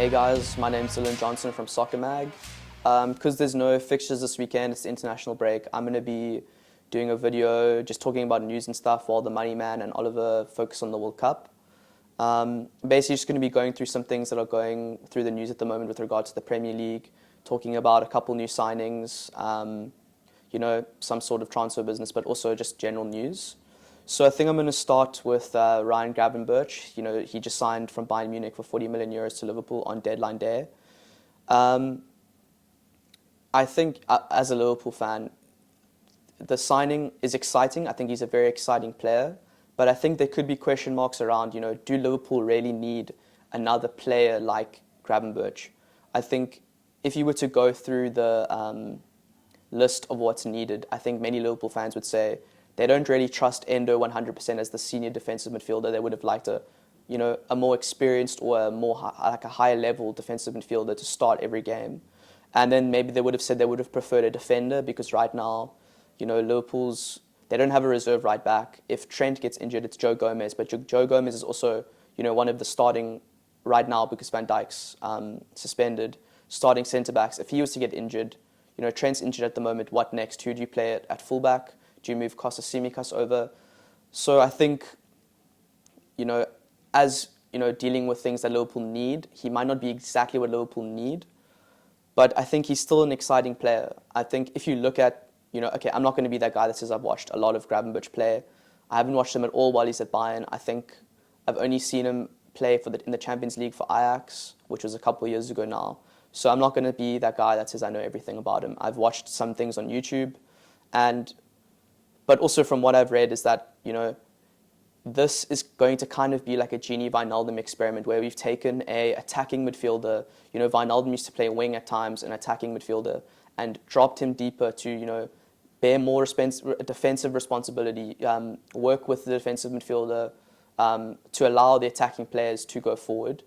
Hey guys, my name's Dylan Johnson from Soccer Mag. Because there's no fixtures this weekend, it's the international break, I'm going to be doing a video just talking about news and stuff while the MoneyMan and Oliver focus on the World Cup. Basically just going to be going through some things that are going through the news at the moment with regard to the Premier League, talking about a couple new signings, some sort of transfer business, but also just general news. So I think I'm going to start with Ryan Gravenberch. He just signed from Bayern Munich for 40 million euros to Liverpool on deadline day. I think as a Liverpool fan, the signing is exciting. I think he's a very exciting player. But I think there could be question marks around, do Liverpool really need another player like Gravenberch? I think if you were to go through the list of what's needed, I think many Liverpool fans would say they don't really trust Endo 100% as the senior defensive midfielder. They would have liked a more experienced or a higher level defensive midfielder to start every game. And then maybe they would have said they would have preferred a defender because right now, they don't have a reserve right back. If Trent gets injured, it's Joe Gomez. But Joe Gomez is also, one of the starting right now because Van Dijk's suspended, starting centre-backs. If he was to get injured, Trent's injured at the moment, what next? Who do you play at fullback? Do you move Kostas Tsimikas over? So I think, as dealing with things that Liverpool need, he might not be exactly what Liverpool need, but I think he's still an exciting player. I think if you look at, I'm not going to be that guy that says I've watched a lot of Gravenberch play. I haven't watched him at all while he's at Bayern. I think I've only seen him play in the Champions League for Ajax, which was a couple of years ago now. So I'm not going to be that guy that says I know everything about him. I've watched some things on YouTube, but also from what I've read is that, this is going to kind of be like a Gini Wijnaldum experiment where we've taken a attacking midfielder, Wijnaldum used to play wing at times, an attacking midfielder, and dropped him deeper to, bear more defensive responsibility, work with the defensive midfielder to allow the attacking players to go forward.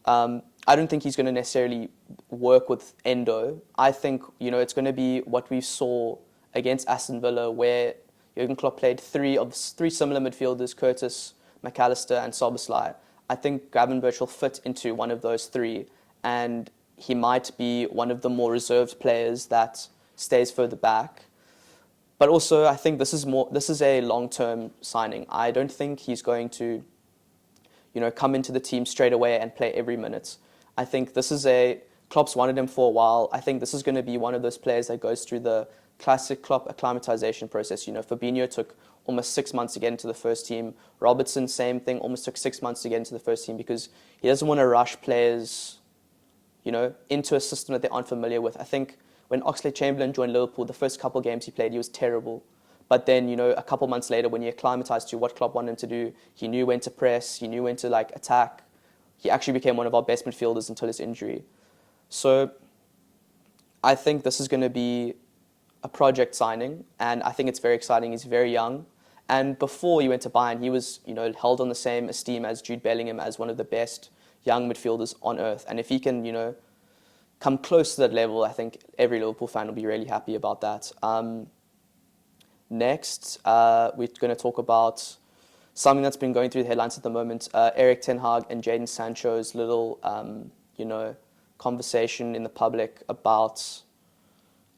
I don't think he's going to necessarily work with Endo. I think, it's going to be what we saw against Aston Villa where Jurgen Klopp played three similar midfielders, Curtis, McAllister and Szoboszlai. I think Gravenberch will fit into one of those three, and he might be one of the more reserved players that stays further back. But also, I think this is a long-term signing. I don't think he's going to, come into the team straight away and play every minute. I think Klopp's wanted him for a while. I think this is going to be one of those players that goes through the classic Klopp acclimatization process. Fabinho took almost 6 months to get into the first team. Robertson, same thing, almost took 6 months to get into the first team because he doesn't want to rush players, into a system that they aren't familiar with. I think when Oxlade-Chamberlain joined Liverpool, the first couple games he played, he was terrible. But then, a couple months later, when he acclimatized to what Klopp wanted him to do, he knew when to press, he knew when to attack. He actually became one of our best midfielders until his injury. So I think this is going to be a project signing, and I think it's very exciting. He's very young, and before he went to Bayern, he was held on the same esteem as Jude Bellingham as one of the best young midfielders on earth. And if he can come close to that level, I think every Liverpool fan will be really happy about that. Next, we're going to talk about something that's been going through the headlines at the moment. Erik ten Hag and Jadon Sancho's little conversation in the public about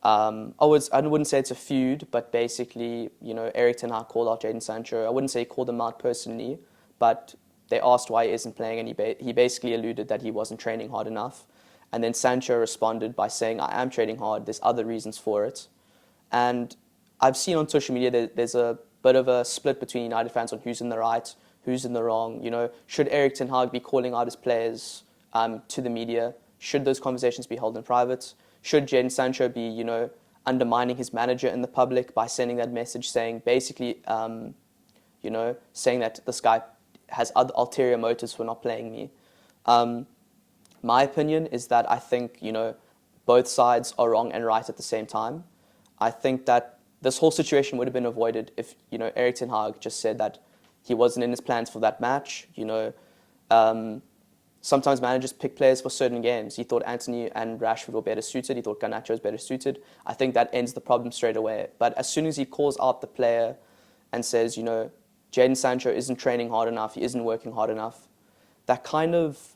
I wouldn't say it's a feud, but basically, Erik ten Hag called out Jadon Sancho. I wouldn't say he called him out personally, but they asked why he isn't playing, and he basically alluded that he wasn't training hard enough. And then Sancho responded by saying, I am training hard, there's other reasons for it. And I've seen on social media there's a bit of a split between United fans on who's in the right, who's in the wrong. Should Erik ten Hag be calling out his players to the media? Should those conversations be held in private? Should Jadon Sancho be, undermining his manager in the public by sending that message saying, basically, saying that this guy has other ulterior motives for not playing me? My opinion is that I think, both sides are wrong and right at the same time. I think that this whole situation would have been avoided if, Erik ten Hag just said that he wasn't in his plans for that match. Sometimes managers pick players for certain games. He thought Antony and Rashford were better suited. He thought Garnacho was better suited. I think that ends the problem straight away. But as soon as he calls out the player and says, Jadon Sancho isn't training hard enough, he isn't working hard enough, that kind of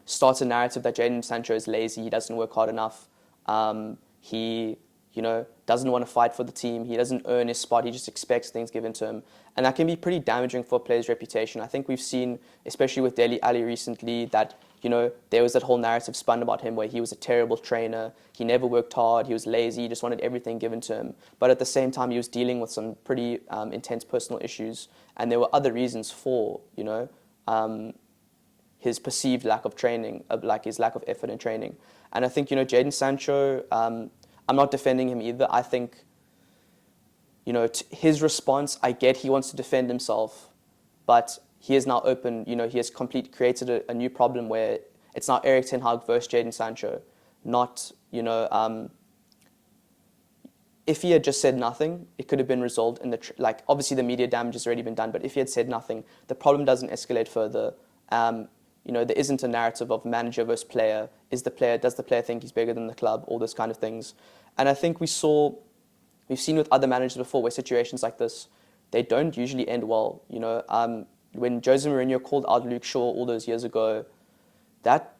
starts a narrative that Jadon Sancho is lazy, he doesn't work hard enough, he doesn't want to fight for the team, he doesn't earn his spot, he just expects things given to him. And that can be pretty damaging for a player's reputation. I think we've seen, especially with Dele Alli recently, that there was that whole narrative spun about him where he was a terrible trainer, he never worked hard, he was lazy, he just wanted everything given to him. But at the same time, he was dealing with some pretty intense personal issues, and there were other reasons for, his perceived lack of training, like his lack of effort in training. And I think, Jadon Sancho, I'm not defending him either. I think, his response, I get he wants to defend himself, but he is now open, he has created a new problem where it's now Erik ten Hag versus Jadon Sancho, not, if he had just said nothing, it could have been resolved in obviously the media damage has already been done, but if he had said nothing, the problem doesn't escalate further. There isn't a narrative of manager versus player. Does the player think he's bigger than the club? All those kind of things. And I think we've seen with other managers before where situations like this, they don't usually end well. When Jose Mourinho called out Luke Shaw all those years ago, that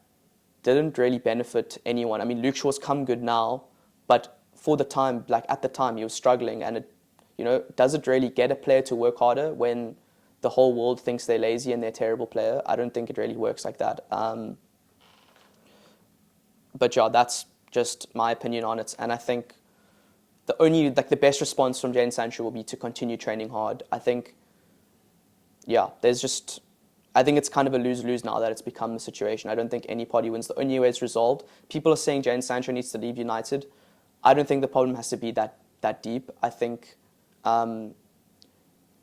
didn't really benefit anyone. I mean, Luke Shaw's come good now, but for the time, at the time, he was struggling. And does it really get a player to work harder when the whole world thinks they're lazy and they're a terrible player? I don't think it really works like that. But yeah, that's just my opinion on it. And I think the best response from Jadon Sancho will be to continue training hard. I think, I think it's kind of a lose-lose now that it's become the situation. I don't think any party wins. The only way it's resolved, people are saying Jadon Sancho needs to leave United. I don't think the problem has to be that deep. I think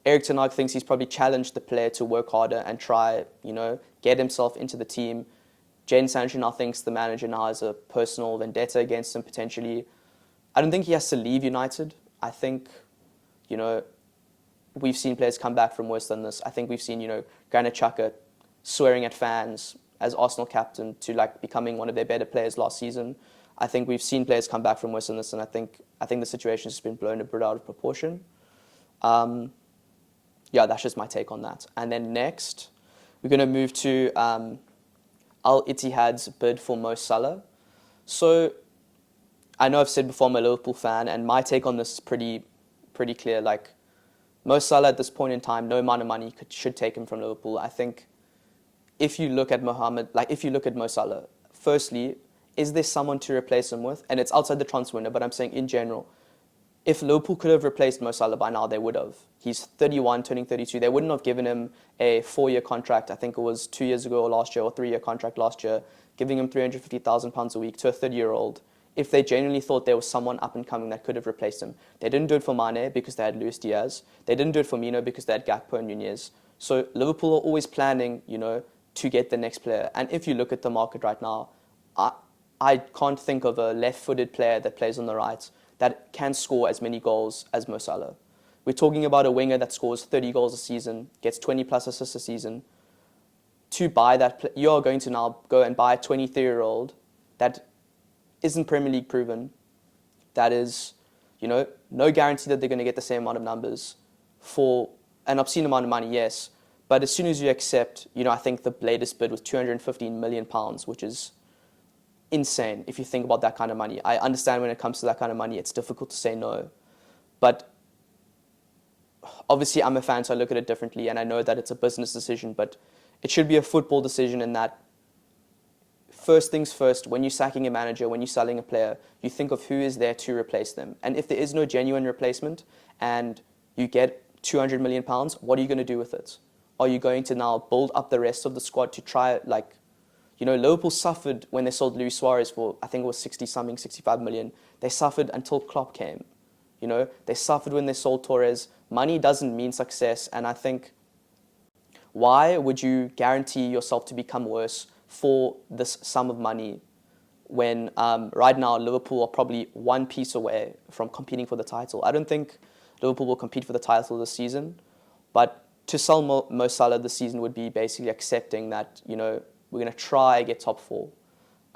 Erik ten Hag thinks he's probably challenged the player to work harder and try, get himself into the team. Jadon Sancho now thinks the manager now has a personal vendetta against him potentially. I don't think he has to leave United. I think, we've seen players come back from worse than this. I think we've seen, Granit Xhaka swearing at fans as Arsenal captain to becoming one of their better players last season. I think we've seen players come back from worse than this, and I think the situation has been blown a bit out of proportion. That's just my take on that. And then next, we're going to move to Al Ittihad's bid for Mo Salah. So I know I've said before I'm a Liverpool fan, and my take on this is pretty clear. Mo Salah at this point in time, no amount of money should take him from Liverpool. I think if you look at Mo Salah, firstly, is there someone to replace him with? And it's outside the transfer window, but I'm saying in general, if Liverpool could have replaced Mo Salah by now, they would have. He's 31, turning 32. They wouldn't have given him a 4-year contract. I think it was 2 years ago or last year, or 3-year contract last year, giving him £350,000 a week to a 30-year-old. If they genuinely thought there was someone up and coming that could have replaced him. They didn't do it for Mane because they had Luis Diaz. They didn't do it for Mino because they had Gakpo and Nunez. So Liverpool are always planning, to get the next player. And if you look at the market right now, I can't think of a left-footed player that plays on the right that can score as many goals as Mo Salah. We're talking about a winger that scores 30 goals a season, gets 20-plus assists a season. To buy that, you are going to now go and buy a 23-year-old that isn't Premier League proven, that is, no guarantee that they're going to get the same amount of numbers for an obscene amount of money, yes. But as soon as you accept, I think the latest bid was £215 million, which is insane if you think about that kind of money. I understand when it comes to that kind of money, it's difficult to say no. But obviously I'm a fan, so I look at it differently, and I know that it's a business decision, but it should be a football decision in that first things first, when you're sacking a manager, when you're selling a player, you think of who is there to replace them. And if there is no genuine replacement and you get £200 million, what are you going to do with it? Are you going to now build up the rest of the squad to try, Liverpool suffered when they sold Luis Suarez for, I think it was 60-something, 65 million. They suffered until Klopp came. They suffered when they sold Torres. Money doesn't mean success, and I think, why would you guarantee yourself to become worse for this sum of money when right now Liverpool are probably one piece away from competing for the title? I don't think Liverpool will compete for the title this season, but to sell Mo Salah this season would be basically accepting that, we're going to try get top 4.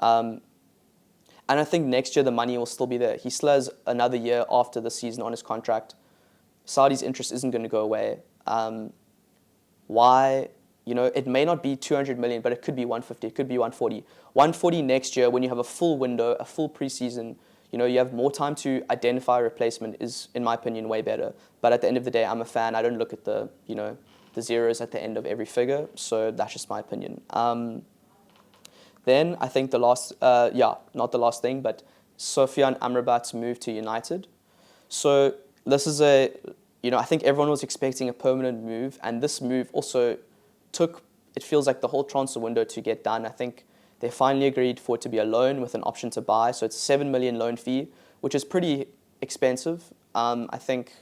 And I think next year the money will still be there. He still has another year after the season on his contract. Saudi's interest isn't going to go away. Why, it may not be 200 million, but it could be 150, it could be 140. 140 next year when you have a full window, a full preseason, you have more time to identify a replacement is, in my opinion, way better. But at the end of the day, I'm a fan. I don't look at the zeros at the end of every figure. So that's just my opinion. Then I think the last, not the last thing, but Sofiane Amrabat's move to United. So this is I think everyone was expecting a permanent move, and this move also it feels like the whole transfer window to get done. I think they finally agreed for it to be a loan with an option to buy. So it's a 7 million loan fee, which is pretty expensive. I think,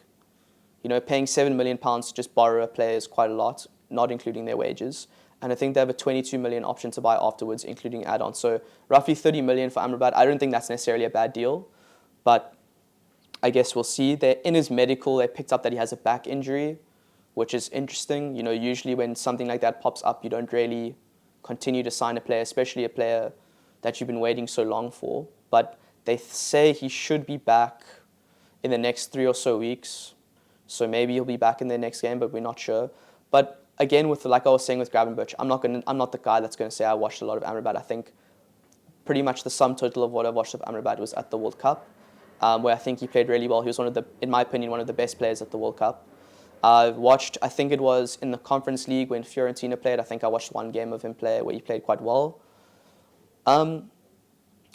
paying £7 million to just borrow a player is quite a lot, not including their wages. And I think they have a 22 million option to buy afterwards, including add-ons. So roughly 30 million for Amrabat. I don't think that's necessarily a bad deal, but I guess we'll see. In his medical, they picked up that he has a back injury, which is interesting. Usually when something like that pops up, you don't really continue to sign a player, especially a player that you've been waiting so long for. But they say he should be back in the next 3 or so weeks. So maybe he'll be back in the next game, but we're not sure. But again, like I was saying with Gravenberch, I'm not the guy that's going to say I watched a lot of Amrabat. I think pretty much the sum total of what I watched of Amrabat was at the World Cup, where I think he played really well. He was in my opinion, one of the best players at the World Cup. I think it was in the Conference League when Fiorentina played. I think I watched one game of him play where he played quite well. And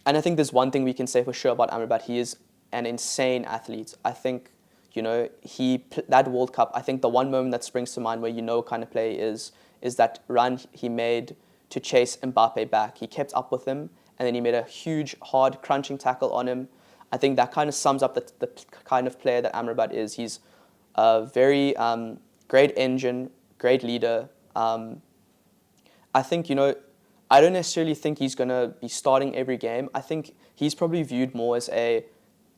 I think there's one thing we can say for sure about Amrabat. He is an insane athlete. I think, that World Cup, I think the one moment that springs to mind where what kind of play is that run he made to chase Mbappe back. He kept up with him, and then he made a huge, hard, crunching tackle on him. I think that kind of sums up the kind of player that Amrabat is. He's a very great engine, great leader. I think, I don't necessarily think he's going to be starting every game. I think he's probably viewed more as a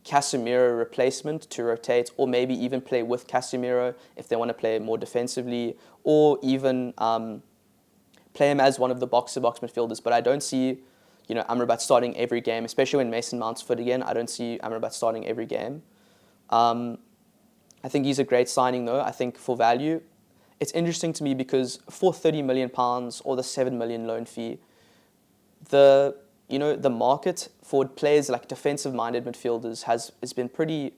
Casemiro replacement to rotate, or maybe even play with Casemiro if they want to play more defensively, or even play him as one of the box-to-box midfielders. But I don't see, Amrabat starting every game, especially when Mason Mount's fit again. I don't see Amrabat starting every game. I think he's a great signing, though. I think for value, it's interesting to me because for £30 million or the 7 million loan fee, the market for players like defensive-minded midfielders has been pretty.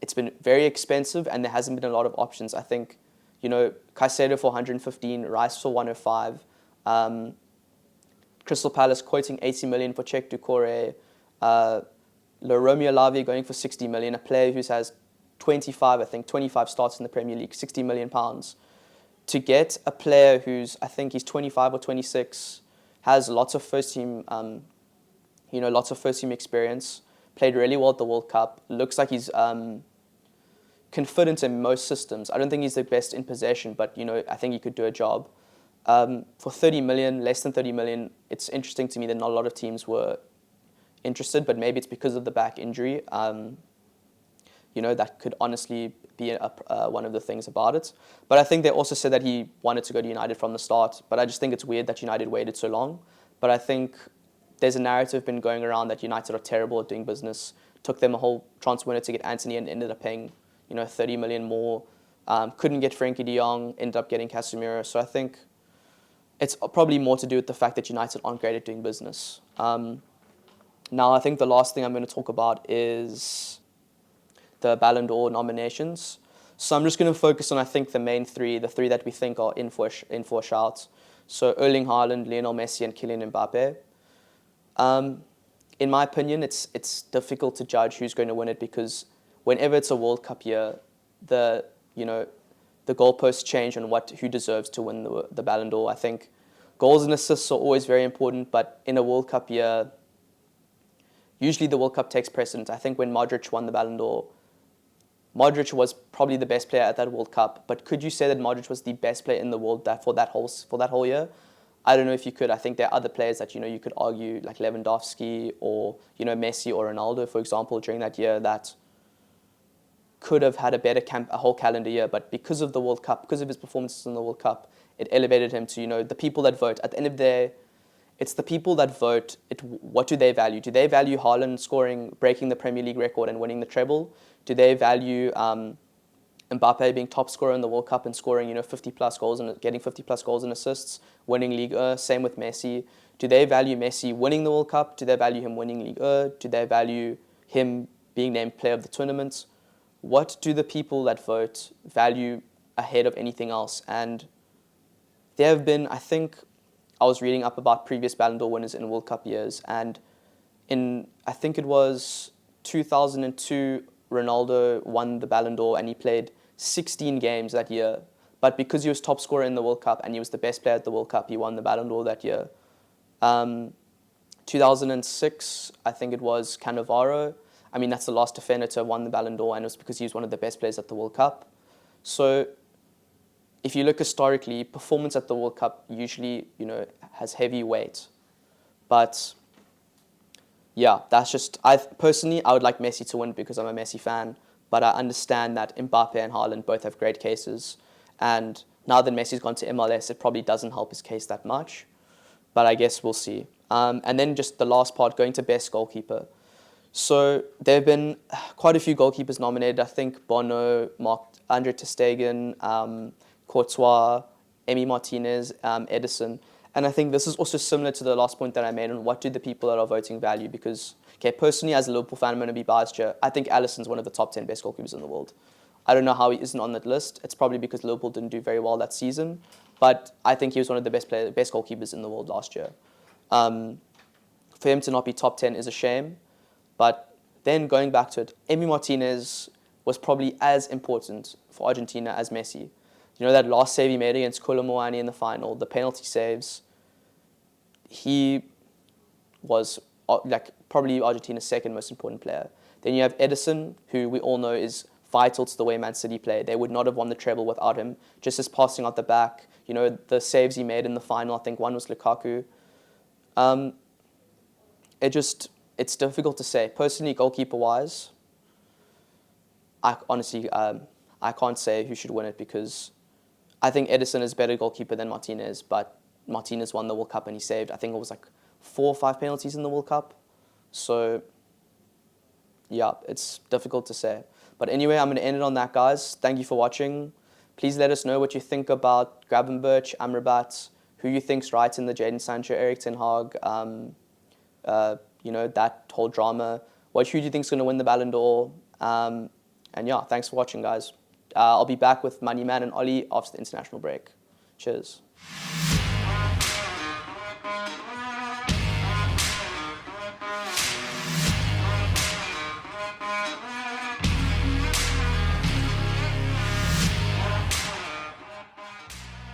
It's been very expensive, and there hasn't been a lot of options. I think, Caicedo for 115, Rice for 105, Crystal Palace quoting 80 million for Czech Doucouré, Romeo Lavia going for 60 million, a player who has 25 starts in the Premier League, 60 million pounds. To get a player who's, I think he's 25 or 26, has lots of first team experience, played really well at the World Cup, looks like he's can fit into most systems. I don't think he's the best in possession, but I think he could do a job. For 30 million, less than 30 million, it's interesting to me that not a lot of teams were interested, but maybe it's because of the back injury. That could honestly be one of the things about it. But I think they also said that he wanted to go to United from the start. But I just think it's weird that United waited so long. But I think there's a narrative been going around that United are terrible at doing business. Took them a whole transfer window to get Anthony and ended up paying 30 million more. Couldn't get Frankie de Jong, ended up getting Casemiro. So I think it's probably more to do with the fact that United aren't great at doing business. Now, I think the last thing I'm going to talk about is the Ballon d'Or nominations. So I'm just going to focus on, I think, the main three, the three that we think are in for a shout. So Erling Haaland, Lionel Messi, and Kylian Mbappe. In my opinion, it's difficult to judge who's going to win it because whenever it's a World Cup year, the goalposts change on who deserves to win the Ballon d'Or. I think goals and assists are always very important, but in a World Cup year, usually the World Cup takes precedence. I think when Modric won the Ballon d'Or, Modric was probably the best player at that World Cup, but could you say that Modric was the best player in the world for that whole year? I don't know if you could. I think there are other players that you could argue, like Lewandowski or Messi or Ronaldo, for example, during that year that could have had a whole calendar year, but because of the World Cup, because of his performances in the World Cup, it elevated him to the people that vote. At the end of the day, it's the people that vote. What do they value? Do they value Haaland breaking the Premier League record and winning the treble? Do they value Mbappe being top scorer in the World Cup and scoring, 50 plus goals and getting 50 plus goals and assists, winning Ligue 1. Same with Messi. Do they value Messi winning the World Cup? Do they value him winning Ligue 1? Do they value him being named player of the tournament? What do the people that vote value ahead of anything else? And there have been, I think, I was reading up about previous Ballon d'Or winners in World Cup years, and I think it was 2002, Ronaldo won the Ballon d'Or and he played 16 games that year. But because he was top scorer in the World Cup and he was the best player at the World Cup, he won the Ballon d'Or that year. 2006, I think it was Cannavaro. I mean, that's the last defender to have won the Ballon d'Or, and it was because he was one of the best players at the World Cup. So if you look historically, performance at the World Cup usually, has heavy weight. But yeah, that's just, I would like Messi to win because I'm a Messi fan, but I understand that Mbappe and Haaland both have great cases, and now that Messi's gone to MLS, it probably doesn't help his case that much, but I guess we'll see. And then just the last part, going to best goalkeeper. So there have been quite a few goalkeepers nominated. I think Bono, Andre ter Stegen, Courtois, Emi Martinez, Edison. And I think this is also similar to the last point that I made on what do the people that are voting value. Because, personally as a Liverpool fan, I'm going to be biased here. I think Alisson's one of the top 10 best goalkeepers in the world. I don't know how he isn't on that list. It's probably because Liverpool didn't do very well that season. But I think he was one of the best goalkeepers in the world last year. For him to not be top 10 is a shame. But then going back to it, Emi Martinez was probably as important for Argentina as Messi. That last save he made against Kolomoani in the final, the penalty saves, he was probably Argentina's second most important player. Then you have Edison, who we all know is vital to the way Man City play. They would not have won the treble without him. Just his passing out the back, the saves he made in the final, I think one was Lukaku. It's difficult to say. Personally, goalkeeper-wise, I honestly, I can't say who should win it because I think Edison is a better goalkeeper than Martinez, but Martinez won the World Cup and he saved, I think it was 4 or 5 penalties in the World Cup. So, yeah, it's difficult to say. But anyway, I'm going to end it on that, guys. Thank you for watching. Please let us know what you think about Gravenberch, Amrabat, who you think's right in the Jadon Sancho, Erik ten Hag, that whole drama. Who do you think's going to win the Ballon d'Or? And yeah, thanks for watching, guys. I'll be back with MoneyMan and Ollie after the international break. Cheers.